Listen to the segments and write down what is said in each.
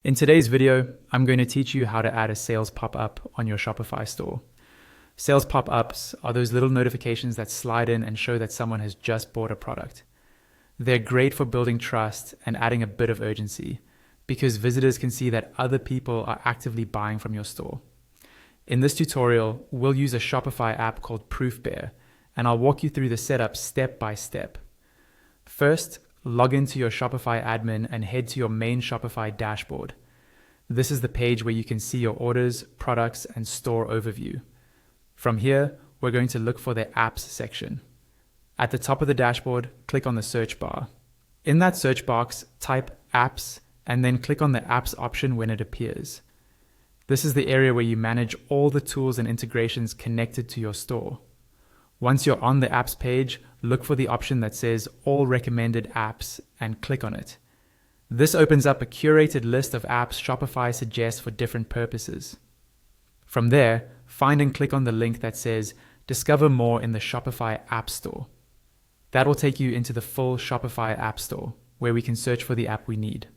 In today's video, I'm going to teach you how to add a sales pop-up on your Shopify store. Sales pop-ups are those little notifications that slide in and show that someone has just bought a product. They're great for building trust and adding a bit of urgency because visitors can see that other people are actively buying from your store. In this tutorial, we'll use a Shopify app called Proofbear, and I'll walk you through the setup step by step. First, log into your Shopify admin and head to your main Shopify dashboard. This is the page where you can see your orders, products, and store overview. From here, we're going to look for the apps section. At the top of the dashboard, click on the search bar. In that search box, type apps and then click on the apps option when it appears. This is the area where you manage all the tools and integrations connected to your store. Once you're on the apps page, look for the option that says all recommended apps and click on it. This opens up a curated list of apps Shopify suggests for different purposes. From there, find and click on the link that says discover more in the Shopify App Store. That will take you into the full Shopify App Store, where we can search for the app we need.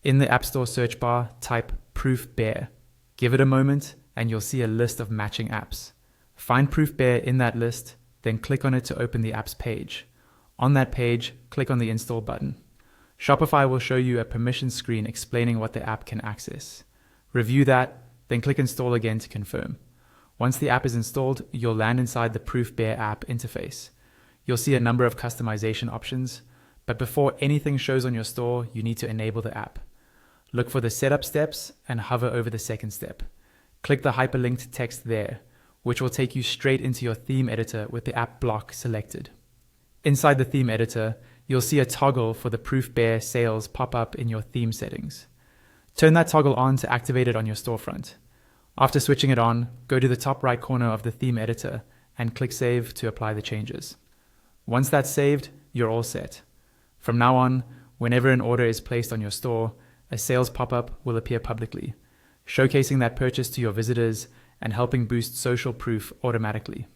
In the App Store search bar, type Proofbear. Give it a moment and you'll see a list of matching apps. Find Proofbear in that list, then click on it to open the apps page. On that page, click on the install button. Shopify will show you a permission screen explaining what the app can access. Review that, then click install again to confirm. Once the app is installed, you'll land inside the Proofbear app interface. You'll see a number of customization options, but before anything shows on your store, you need to enable the app. Look for the setup steps and hover over the second step. Click the hyperlinked text there, which will take you straight into your theme editor with the app block selected. Inside the theme editor, you'll see a toggle for the Proofbear sales pop up in your theme settings. Turn that toggle on to activate it on your storefront. After switching it on, go to the top right corner of the theme editor and click Save to apply the changes. Once that's saved, you're all set. From now on, whenever an order is placed on your store, a sales pop-up will appear publicly, showcasing that purchase to your visitors and helping boost social proof automatically.